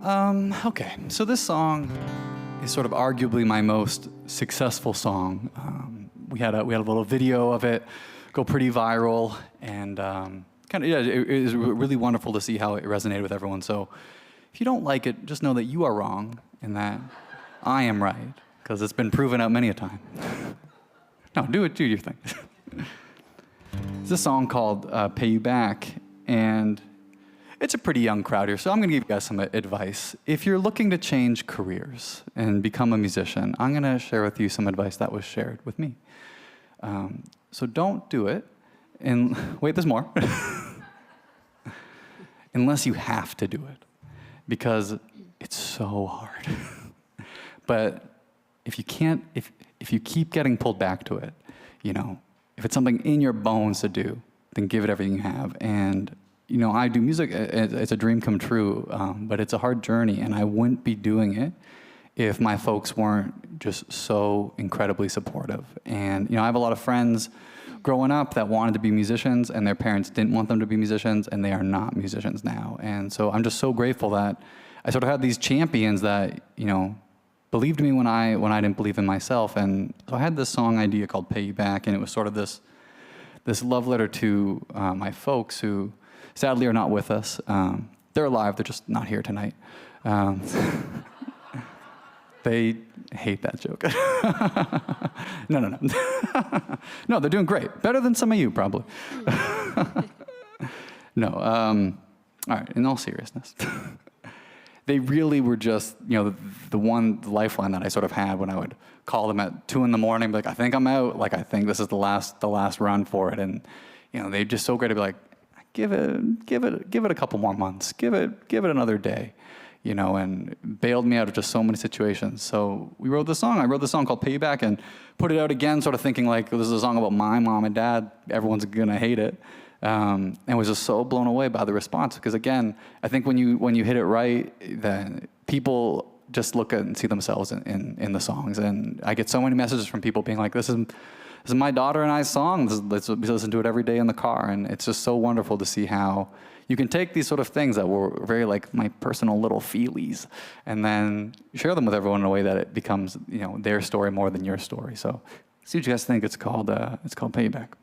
Okay, so this song is sort of arguably my most successful song. We had a little video of it go pretty viral, and it is really wonderful to see how it resonated with everyone. So if you don't like it, just know that you are wrong and that I am right, because it's been proven out many a time. No, do your thing. It's a song called Pay You Back, and it's a pretty young crowd here, so I'm going to give you guys some advice. If you're looking to change careers and become a musician, I'm going to share with you some advice that was shared with me. So don't do it, and wait, there's more, unless you have to do it, because it's so hard. But if you can't, if you keep getting pulled back to it, you know, if it's something in your bones to do, then give it everything you have. And you know, I do music, it's a dream come true, but it's a hard journey, and I wouldn't be doing it if my folks weren't just so incredibly supportive. And you know, I have a lot of friends growing up that wanted to be musicians, and their parents didn't want them to be musicians, and they are not musicians now. And so I'm just so grateful that I sort of had these champions that, you know, believed me when I didn't believe in myself. And so I had this song idea called Pay You Back, and it was sort of this love letter to my folks who sadly are not with us. They're alive, they're just not here tonight. They hate that joke. No. No, they're doing great. Better than some of you, probably. No, all right, in all seriousness. They really were just, you know, the lifeline that I sort of had when I would call them at 2 a.m, be like, I think I'm out. Like, I think this is the last run for it. And, you know, they're just so great to be like, give it a couple more months. Give it another day, you know, and bailed me out of just so many situations. So we wrote this song. I wrote this song called Pay You Back and put it out again, sort of thinking like, this is a song about my mom and dad. Everyone's gonna hate it. And was just so blown away by the response, because again, I think when you hit it right, then people just look at and see themselves in the songs. And I get so many messages from people being like, this is my daughter and I's song. We listen to it every day in the car, and it's just so wonderful to see how you can take these sort of things that were very like my personal little feelies, and then share them with everyone in a way that it becomes, you know, their story more than your story. So, see what you guys think. It's called Pay You Back.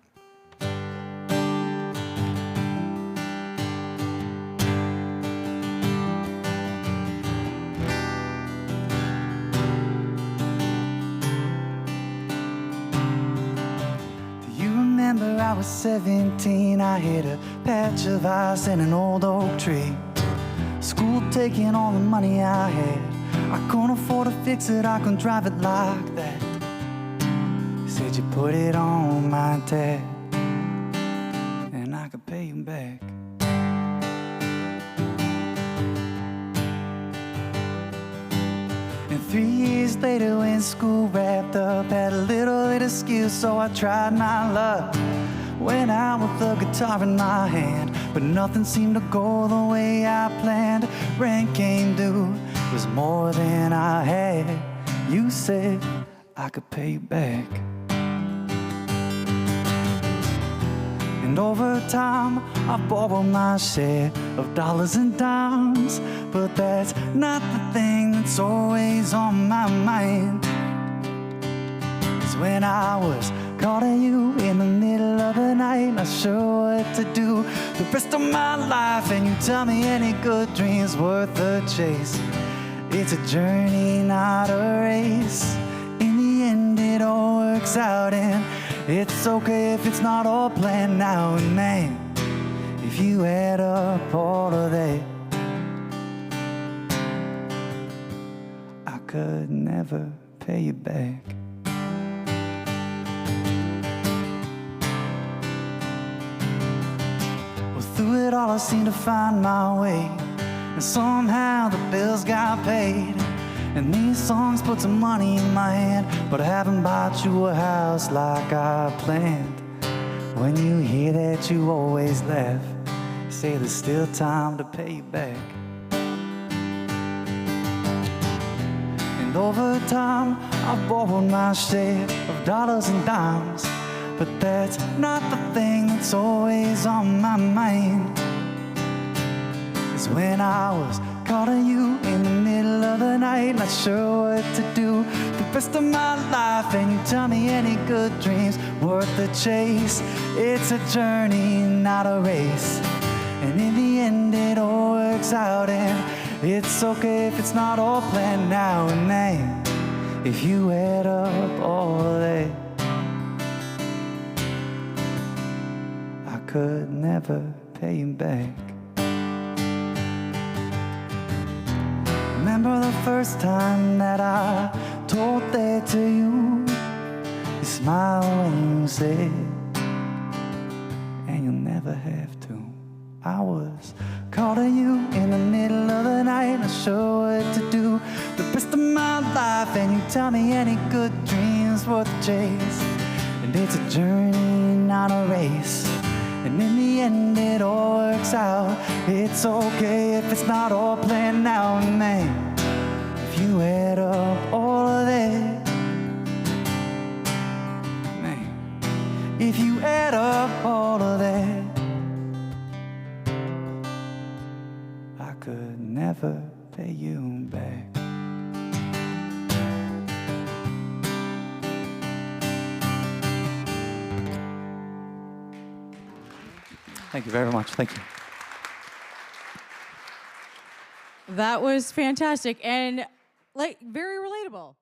I was 17, I hit a patch of ice in an old oak tree. School taking all the money I had. I couldn't afford to fix it, I couldn't drive it like that. He said, you put it on my tab, and I could pay you back. And 3 years later when school wrapped up, had a little bit of skill, so I tried my luck. Went out with the guitar in my hand, but nothing seemed to go the way I planned. Rent came due, it was more than I had. You said I could pay you back. And over time, I borrowed my share of dollars and dimes, but that's not the thing that's always on my mind. 'Cause when I was calling you in the middle of the night, not sure what to do the rest of my life, and you tell me any good dream's worth a chase. It's a journey, not a race. In the end it all works out, and it's okay if it's not all planned now. And man, if you add up all of that, I could never pay you back. Through it all I seemed to find my way, and somehow the bills got paid. And these songs put some money in my hand, but I haven't bought you a house like I planned. When you hear that you always laugh, you say there's still time to pay you back. And over time I've borrowed my share of dollars and dimes, but that's not the thing that's always on my mind. 'Cause when I was calling you in the middle of the night, not sure what to do the rest of my life, and you tell me any good dream's worth the chase. It's a journey, not a race, and in the end it all works out, and it's okay if it's not all planned now and then. If you add up all that, I could never pay you back. Remember the first time that I told that to you? You smiled when you said, and you'll never have to. I was calling you in the middle of the night, not sure what to do the rest of my life, and you tell me any good dream's worth the chase. And it's a journey, not a race, and in the end it all works out. It's okay if it's not all planned now and then. If you add up all of that, man, if you add up all of that, I could never pay you back. Thank you very much. Thank you. That was fantastic and like very relatable.